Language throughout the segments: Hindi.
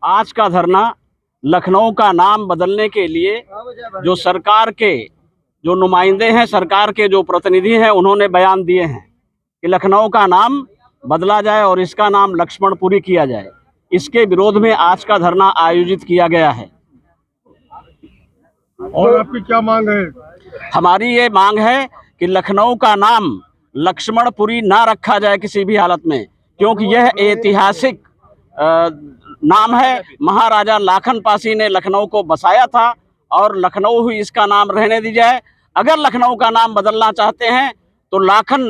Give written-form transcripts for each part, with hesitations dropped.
आज का धरना लखनऊ का नाम बदलने के लिए जो सरकार के जो नुमाइंदे हैं, सरकार के जो प्रतिनिधि हैं, उन्होंने बयान दिए हैं कि लखनऊ का नाम बदला जाए और इसका नाम लक्ष्मणपुरी किया जाए। इसके विरोध में आज का धरना आयोजित किया गया है। और आपकी क्या मांग है? हमारी ये मांग है कि लखनऊ का नाम लक्ष्मणपुरी ना रखा जाए किसी भी हालत में, क्योंकि यह ऐतिहासिक नाम है। महाराजा लाखन पासी ने लखनऊ को बसाया था और लखनऊ ही इसका नाम रहने दी जाए। अगर लखनऊ का नाम बदलना चाहते हैं तो लाखन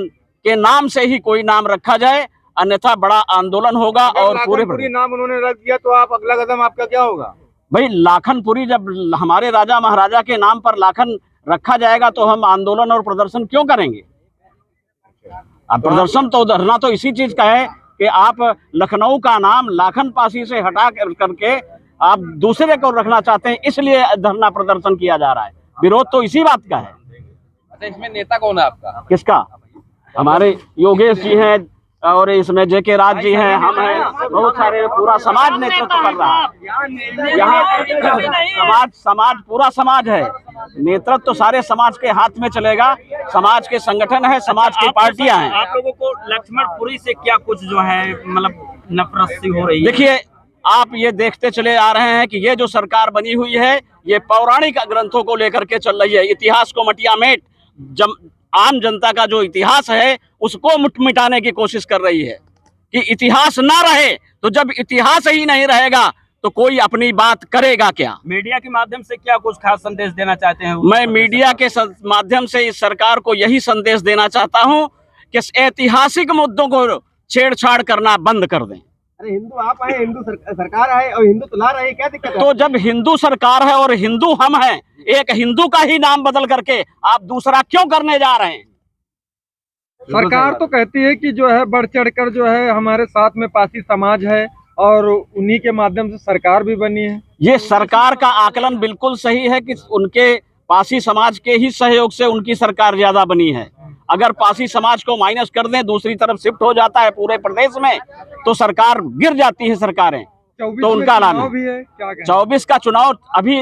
के नाम से ही कोई नाम रखा जाए, अन्यथा बड़ा आंदोलन होगा। और पूरे नाम उन्होंने रद्द किया तो आप अगला कदम आपका क्या होगा? भाई, लाखनपुरी जब हमारे राजा महाराजा के नाम पर लाखन रखा जाएगा तो हम आंदोलन और प्रदर्शन क्यों करेंगे? अब प्रदर्शन तो धरना तो इसी चीज का है कि आप लखनऊ का नाम लाखन पासी से हटा करके आप दूसरे को रखना चाहते हैं, इसलिए धरना प्रदर्शन किया जा रहा है। विरोध तो इसी बात का है। अच्छा, इसमें नेता कौन है आपका? किसका? हमारे योगेश जी हैं और इसमें जेके राज जी हैं, हम हैं, बहुत सारे, पूरा समाज नेतृत्व कर रहा है। यहाँ समाज पूरा समाज है। नेतृत्व तो सारे समाज के हाथ में चलेगा। समाज के संगठन है, समाज की पार्टियां हैं। आप लोगों को लक्ष्मणपुरी से क्या कुछ जो है मतलब नफरत सी हो रही है? देखिए, आप ये देखते चले आ रहे हैं कि ये जो सरकार बनी हुई है ये पौराणिक ग्रंथों को लेकर के चल रही है। इतिहास को मटियामेट, आम जनता का जो इतिहास है उसको मिटाने की कोशिश कर रही है कि इतिहास ना रहे। तो जब इतिहास ही नहीं रहेगा तो कोई अपनी बात करेगा क्या? मीडिया के माध्यम से क्या कुछ खास संदेश देना चाहते हैं? मैं मीडिया के माध्यम से इस सरकार को यही संदेश देना चाहता हूं कि ऐतिहासिक मुद्दों को छेड़छाड़ करना बंद कर दें। अरे हिंदू आप आए, हिंदू सरकार आए और हिंदू तो ला रहे हैं, क्या दिक्कत है? तो जब हिंदू सरकार है और हिंदू हम हैं, एक हिंदू का ही नाम बदल करके आप दूसरा क्यों करने जा रहे हैं? सरकार तो कहती है कि जो है बढ़ चढ़कर जो है हमारे साथ में पासी समाज है और उन्हीं के माध्यम से सरकार भी बनी है। ये सरकार का आकलन बिल्कुल सही है कि उनके पासी समाज के ही सहयोग से उनकी सरकार ज्यादा बनी है। अगर पासी समाज को माइनस कर दें, दूसरी तरफ शिफ्ट हो जाता है पूरे प्रदेश में, तो सरकार गिर जाती है सरकारें। तो उनका नाम है 24 का चुनाव। अभी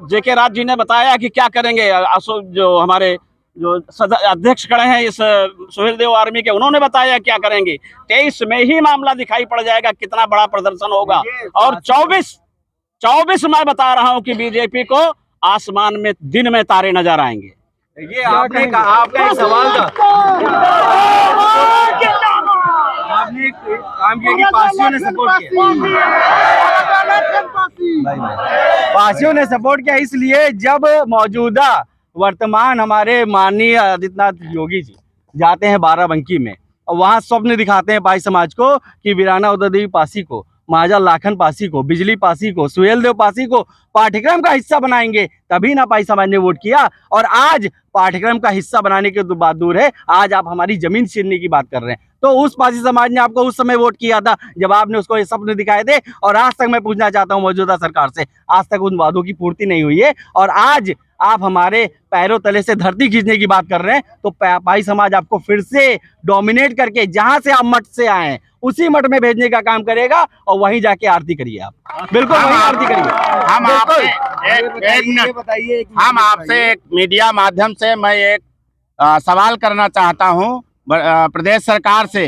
जेके राज जी ने बताया कि क्या करेंगे। जो हमारे जो अध्यक्ष खड़े हैं इस सुहेल देव आर्मी के, उन्होंने बताया क्या करेंगे। 23 में ही मामला दिखाई पड़ जाएगा कितना बड़ा प्रदर्शन होगा। और 24 मैं बता रहा हूं कि बीजेपी को आसमान में दिन में तारे नजर आएंगे। ये आपने आपका एक सवाल था, आपने काम किया कि पासियों ने सपोर्ट किया। पासियों ने सपोर्ट किया इसलिए जब मौजूदा वर्तमान हमारे माननीय आदित्यनाथ योगी जी जाते हैं बाराबंकी में और वहाँ स्वप्न दिखाते हैं पासी समाज को कि वीराना उदय देवी पासी को, महाराजा लाखन पासी को, बिजली पासी को, सुहेल देव पासी को पाठ्यक्रम का हिस्सा बनाएंगे, तभी ना पासी समाज ने वोट किया। और आज पाठ्यक्रम का हिस्सा बनाने के बात दूर है, आज आप हमारी जमीन छीनने की बात कर रहे हैं। तो उस पासी समाज ने आपको उस समय वोट किया था जब आपने उसको ये सपने दिखाए थे। और आज तक मैं पूछना चाहता हूँ मौजूदा सरकार से, आज तक उन वादों की पूर्ति नहीं हुई है और आज आप हमारे पैरों तले से धरती खींचने की बात कर रहे हैं। तो पासी समाज आपको फिर से डोमिनेट करके जहां से आप मठ से आए हैं उसी मठ में भेजने का काम करेगा और वहीं जाके आरती करिए आप। बिल्कुल वहीं आरती करिए। हम आपसे बताइए, हम आपसे एक मीडिया माध्यम से मैं एक सवाल करना चाहता हूं प्रदेश सरकार से।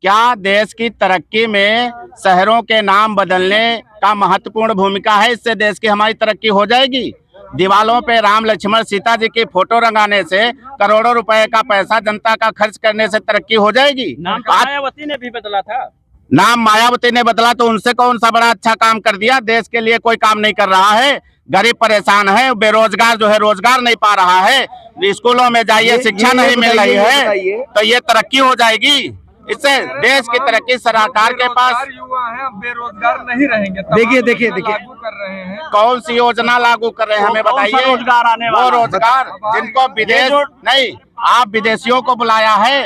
क्या देश की तरक्की में शहरों के नाम बदलने का महत्वपूर्ण भूमिका है? इससे देश की हमारी तरक्की हो जाएगी? दीवालों पे राम लक्ष्मण सीता जी की फोटो रंगाने से, करोड़ों रुपए का पैसा जनता का खर्च करने से तरक्की हो जाएगी? नाम तो मायावती ने भी बदला था। नाम मायावती ने बदला तो उनसे कौन सा बड़ा अच्छा काम कर दिया? देश के लिए कोई काम नहीं कर रहा है। गरीब परेशान है, बेरोजगार जो है रोजगार नहीं पा रहा है, स्कूलों में जाइए शिक्षा नहीं मिल रही है, तो ये तरक्की हो जाएगी? इससे देश की तरक्की सरकार के पास युवा है, बेरोजगार नहीं रहेंगे। देखिए लागू कर रहे हैं। कौन सी योजना लागू कर रहे हैं हमें बताइए। रोजगार आने वाला, वो रोजगार जिनको विदेश नहीं, आप विदेशियों को बुलाया है,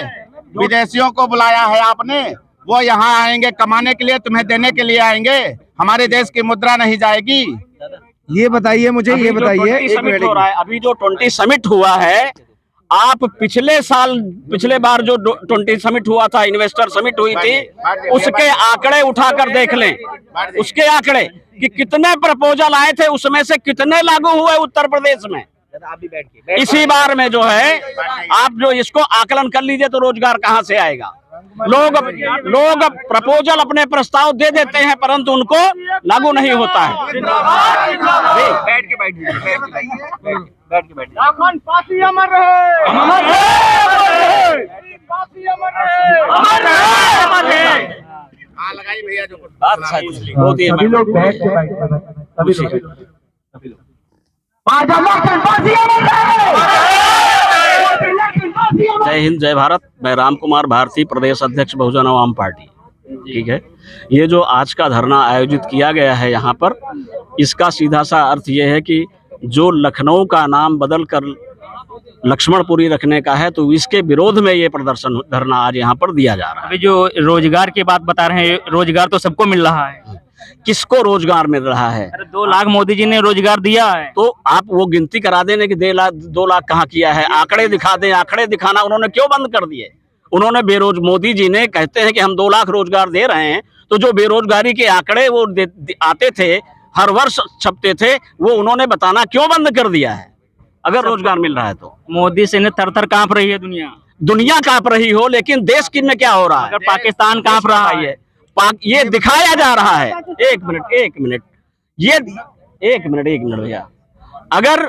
विदेशियों को बुलाया है आपने, वो यहाँ आएंगे कमाने के लिए, तुम्हें देने के लिए आएंगे। हमारे देश की मुद्रा नहीं जाएगी। ये बताइए मुझे, ये बताइए, समिट हो रहा है, अभी जो 20 समिट हुआ है, आप पिछले बार जो 20 समिट हुआ था, इन्वेस्टर समिट हुई थी, उसके आंकड़े उठाकर देख लें, उसके आंकड़े कि कितने प्रपोजल आए थे, उसमें से कितने लागू हुए उत्तर प्रदेश में। इसी बार में जो है, आप जो इसको आकलन कर लीजिए तो रोजगार कहां से आएगा। लोग प्रपोजल अपने प्रस्ताव दे देते हैं, परंतु उनको लागू नहीं होता है। बैठ के फांसी अमर रहे, अमर रहे, फांसी अमर रहे, अमर रहे, अमर रहे। लगाइए भैया जो सभी लोग बैठ के जय हिंद, जय भारत। मैं राम कुमार भारती, प्रदेश अध्यक्ष बहुजन आवाम पार्टी। ठीक है, ये जो आज का धरना आयोजित किया गया है यहाँ पर, इसका सीधा सा अर्थ ये है कि जो लखनऊ का नाम बदलकर लक्ष्मणपुरी रखने का है, तो इसके विरोध में ये प्रदर्शन धरना आज यहाँ पर दिया जा रहा है। अभी जो रोजगार की बात बता रहे हैं, रोजगार तो सबको मिल रहा है। किसको रोजगार मिल रहा है? अरे 2 लाख मोदी जी ने रोजगार दिया है। तो आप वो गिनती करा देने कि 2 लाख कहाँ किया है, आंकड़े दिखा दें। आंकड़े दिखाना उन्होंने क्यों बंद कर दिए? उन्होंने मोदी जी ने कहते हैं कि हम 2 लाख रोजगार दे रहे हैं, तो जो बेरोजगारी के आंकड़े वो आते थे, हर वर्ष छपते थे, वो उन्होंने बताना क्यों बंद कर दिया है? अगर रोजगार मिल रहा है तो मोदी से ने थर-थर कांप रही है दुनिया कांप रही हो, लेकिन देश की में क्या हो रहा है? अगर पाकिस्तान कांप रहा है, ये दिखाया जा रहा है। एक मिनट भैया, अगर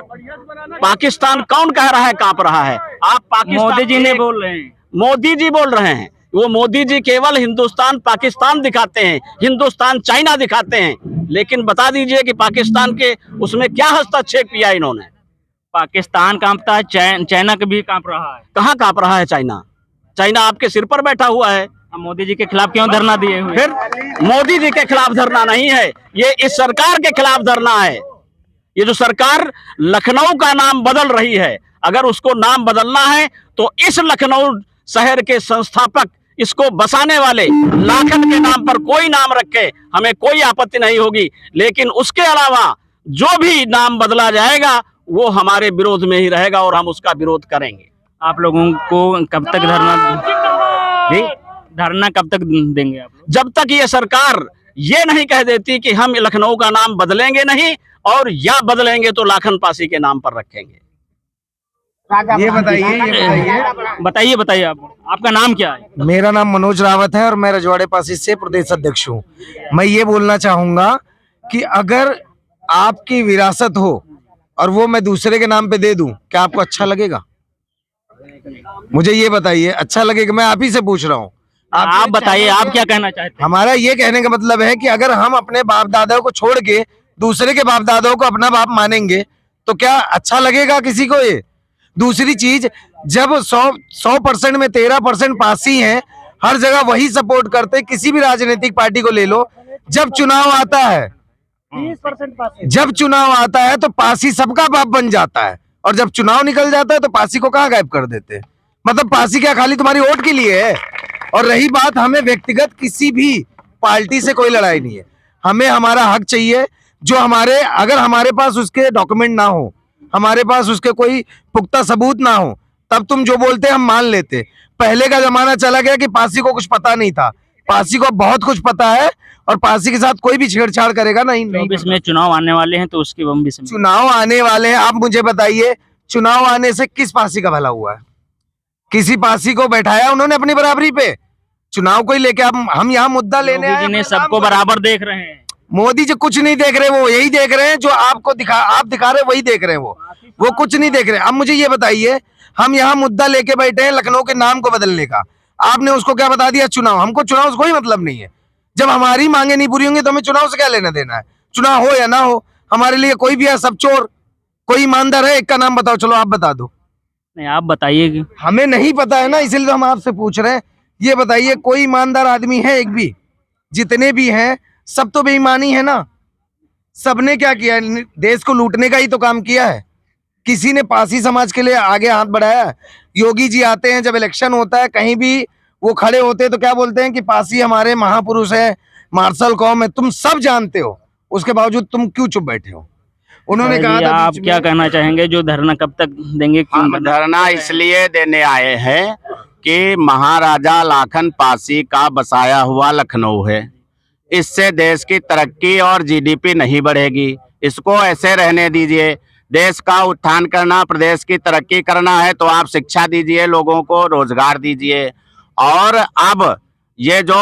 पाकिस्तान कौन कह रहा है कांप रहा है? आप पाकिस्तान, मोदी जी ने बोल रहे हैं। मोदी जी बोल रहे हैं। वो मोदी जी केवल हिंदुस्तान पाकिस्तान दिखाते हैं, हिंदुस्तान चाइना दिखाते हैं, लेकिन बता दीजिए कि पाकिस्तान के उसमें क्या हस्तक्षेप किया इन्होंने? पाकिस्तान कांपता है, चाइना का भी कांप रहा है। कहाँ कांप रहा है चाइना? चाइना आपके सिर पर बैठा हुआ है। मोदी जी के खिलाफ क्यों धरना दिए हुए? फिर मोदी जी के खिलाफ धरना नहीं है, ये इस सरकार के खिलाफ धरना है। ये जो सरकार लखनऊ का नाम बदल रही है, अगर उसको नाम बदलना है तो इस लखनऊ शहर के संस्थापक, इसको बसाने वाले लाखन के नाम पर कोई नाम रखे, हमें कोई आपत्ति नहीं होगी, लेकिन उसके अलावा जो भी नाम बदला जाएगा वो हमारे विरोध में ही रहेगा और हम उसका विरोध करेंगे। आप लोगों को कब तक धरना कब तक देंगे आप लोग? जब तक ये सरकार ये नहीं कह देती कि हम लखनऊ का नाम बदलेंगे नहीं, और या बदलेंगे तो लाखन पासी के नाम पर रखेंगे। ये बताइए आपका नाम क्या है? मेरा नाम मनोज रावत है और मैं रजवाड़े पासी से प्रदेश अध्यक्ष हूँ। मैं ये बोलना चाहूंगा कि अगर आपकी विरासत हो और वो मैं दूसरे के नाम पे दे दूं, क्या आपको अच्छा लगेगा? मुझे ये बताइए, अच्छा लगेगा? मैं आप ही से पूछ रहा हूँ। आप बताइए, आप क्या कहना चाहते हैं? हमारा ये कहने का मतलब है कि अगर हम अपने बाप दादाओं को छोड़ के दूसरे के बाप दादाओं को अपना बाप मानेंगे तो क्या अच्छा लगेगा किसी को? ये दूसरी चीज, जब 100% में 13% पासी हैं, हर जगह वही सपोर्ट करते, किसी भी राजनीतिक पार्टी को ले लो, जब चुनाव आता है 30% जब चुनाव आता है तो पासी सबका बाप बन जाता है, और जब चुनाव निकल जाता है तो पासी को कहाँ गायब कर देते हैं। मतलब पासी क्या खाली तुम्हारी वोट के लिए है? और रही बात, हमें व्यक्तिगत किसी भी पार्टी से कोई लड़ाई नहीं है, हमें हमारा हक चाहिए। जो अगर हमारे पास उसके डॉक्यूमेंट ना हो, हमारे पास उसके कोई पुख्ता सबूत ना हो, तब तुम जो बोलते हम मान लेते। पहले का जमाना चला गया कि पासी को कुछ पता नहीं था, पासी को बहुत कुछ पता है, और पासी के साथ कोई भी छेड़छाड़ करेगा नहीं। 24 में चुनाव आने वाले हैं, तो उसकी हम भी चुनाव आने वाले हैं, आप मुझे बताइए, चुनाव आने से किस पासी का भला हुआ है? किसी पासी को बैठाया उन्होंने अपनी बराबरी पे? चुनाव को ही लेके हम यहाँ मुद्दा लेने मोदी जी ने सबको बराबर देख रहे हैं। मोदी जी कुछ नहीं देख रहे, वो यही देख रहे हैं जो आप दिखा रहे वही देख रहे हैं, वो कुछ नहीं देख रहे। अब मुझे ये बताइए, हम यहाँ मुद्दा लेके बैठे हैं लखनऊ के नाम को बदलने का, आपने उसको क्या बता दिया? चुनाव। हमको चुनाव से कोई मतलब नहीं है। जब हमारी मांगे नहीं पूरी होंगी तो हमें चुनाव से क्या लेना देना है? चुनाव हो या ना हो, हमारे लिए कोई भी है सब चोर। कोई ईमानदार है? एक का नाम बताओ, चलो आप बता दो। नहीं, आप बताइए। हमें नहीं पता है ना, इसलिए तो हम आपसे पूछ रहे हैं। ये बताइए, कोई ईमानदार आदमी है एक भी? जितने भी हैं सब तो बेईमानी है ना। सबने क्या किया? देश को लूटने का ही तो काम किया है। किसी ने पासी समाज के लिए आगे हाथ बढ़ाया? योगी जी आते हैं, जब इलेक्शन होता है कहीं भी वो खड़े होते हैं तो क्या बोलते हैं कि पासी हमारे महापुरुष है, मार्शल कौम है। तुम सब जानते हो, उसके बावजूद तुम क्यों चुप बैठे हो? उन्होंने कहा जी, था आप बीच क्या में- कहना चाहेंगे जो धरना कब तक देंगे, क्यों हम करना? धरना इसलिए देने आए हैं कि महाराजा लाखन पासी का बसाया हुआ लखनऊ है। इससे देश की तरक्की और जीडीपी नहीं बढ़ेगी। इसको ऐसे रहने दीजिए। देश का उत्थान करना, प्रदेश की तरक्की करना है तो आप शिक्षा दीजिए, लोगों को रोजगार दीजिए। और अब ये जो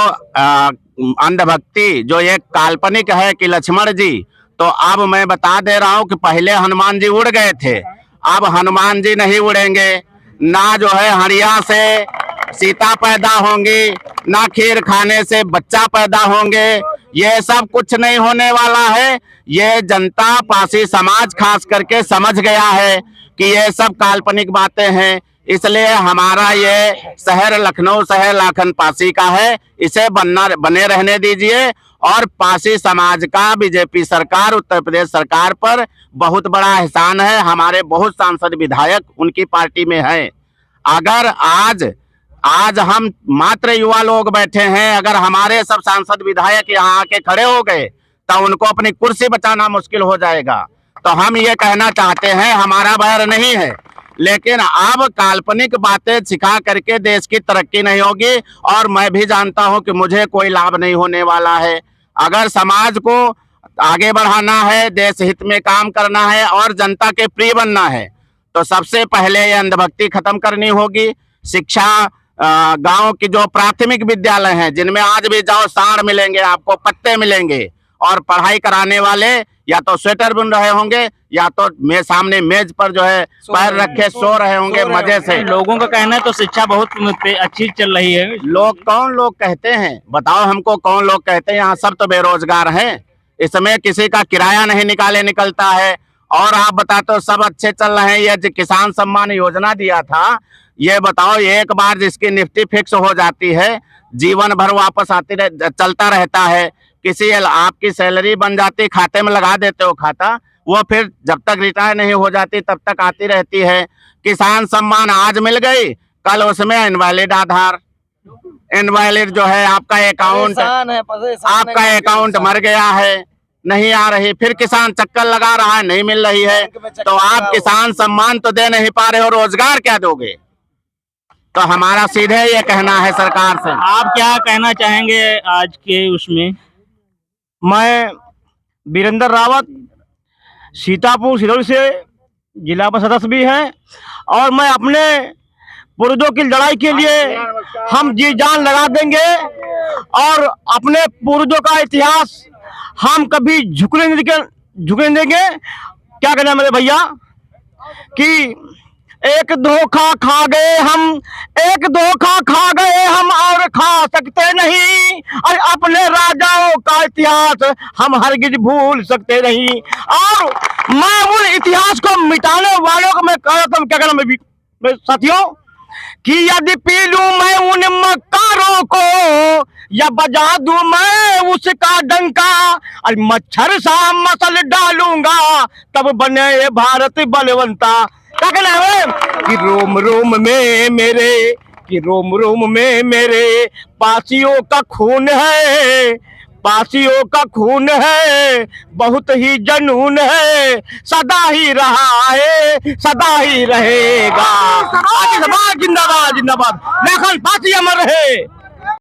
अंधभक्ति जो एक काल्पनिक है कि लक्ष्मण जी, तो अब मैं बता दे रहा हूं कि पहले हनुमान जी उड़ गए थे, अब हनुमान जी नहीं उड़ेंगे। ना जो है हड़िया से सीता पैदा होंगी, ना खीर खाने से बच्चा पैदा होंगे। ये सब कुछ नहीं होने वाला है। ये जनता, पासी समाज खास करके समझ गया है कि ये सब काल्पनिक बातें हैं। इसलिए हमारा ये शहर लखनऊ शहर लाखन पासी का है, इसे बने रहने दीजिए। और पासी समाज का बीजेपी सरकार, उत्तर प्रदेश सरकार पर बहुत बड़ा एहसान है। हमारे बहुत सांसद विधायक उनकी पार्टी में हैं। अगर आज हम मात्र युवा लोग बैठे हैं, अगर हमारे सब सांसद विधायक यहाँ आके खड़े हो गए तो उनको अपनी कुर्सी बचाना मुश्किल हो जाएगा। तो हम ये कहना चाहते हैं, हमारा बैर नहीं है, लेकिन अब काल्पनिक बातें सिखा करके देश की तरक्की नहीं होगी। और मैं भी जानता हूं कि मुझे कोई लाभ नहीं होने वाला है। अगर समाज को आगे बढ़ाना है, देश हित में काम करना है और जनता के प्रिय बनना है, तो सबसे पहले ये अंधभक्ति खत्म करनी होगी। शिक्षा, गांव की जो प्राथमिक विद्यालय हैं, जिनमें आज भी जाओ साड़ मिलेंगे, आपको पत्ते मिलेंगे, और पढ़ाई कराने वाले या तो स्वेटर बुन रहे होंगे या तो सामने मेज पर जो है पैर रखे सो रहे होंगे मजे से। लोगों का कहना है तो शिक्षा बहुत अच्छी चल रही है। कौन लोग कहते हैं, बताओ हमको कौन लोग कहते हैं? यहाँ सब तो बेरोजगार हैं। इसमें किसी का किराया नहीं निकलता है। और आप बताते हो सब अच्छे चल रहे हैं। ये जो किसान सम्मान योजना दिया था, ये बताओ एक बार जिसकी निफ्टी फिक्स हो जाती है, जीवन भर वापस चलता रहता है। किसी आपकी सैलरी बन जाती, खाते में लगा देते हो खाता, वो फिर जब तक रिटायर नहीं हो जाती तब तक आती रहती है। किसान सम्मान आज मिल गई, कल उसमें इनवैलिड आधार, इनवैलिड जो है आपका अकाउंट मर गया है, नहीं आ रही, फिर किसान चक्कर लगा रहा है, नहीं मिल रही है। तो आप किसान सम्मान तो दे नहीं पा रहे हो, रोजगार क्या दोगे? तो हमारा सीधे ये कहना है सरकार से। आप क्या कहना चाहेंगे आज के उसमें? मैं वीरेंद्र रावत, सीतापुर सिरौली से जिला सदस्य भी हैं, और मैं अपने पूर्वजों की लड़ाई के लिए हम जी जान लगा देंगे। और अपने पूर्वजों का इतिहास हम कभी झुकने नहीं देंगे। क्या कहना है मेरे भैया कि एक धोखा खा गए हम और खा सकते नहीं, और अपने राजाओं का इतिहास हम हरगिज भूल सकते नहीं। और मैं उन इतिहास को मिटाने वालों को मैं कह रहा था, क्या कहना मैं साथियों, कि यदि पी लूं मैं उन मक्कारों को या बजा दूं मैं उसका डंका, और मच्छर सा मसल डालूंगा तब बने भारत बलवंता। क्या कहना है कि रोम रोम में मेरे पासियों का खून है, बहुत ही जनून है, सदा ही रहा है, सदा ही रहेगा। जिंदाबाद जिंदाबाद, लाखन पासी अमर रहे।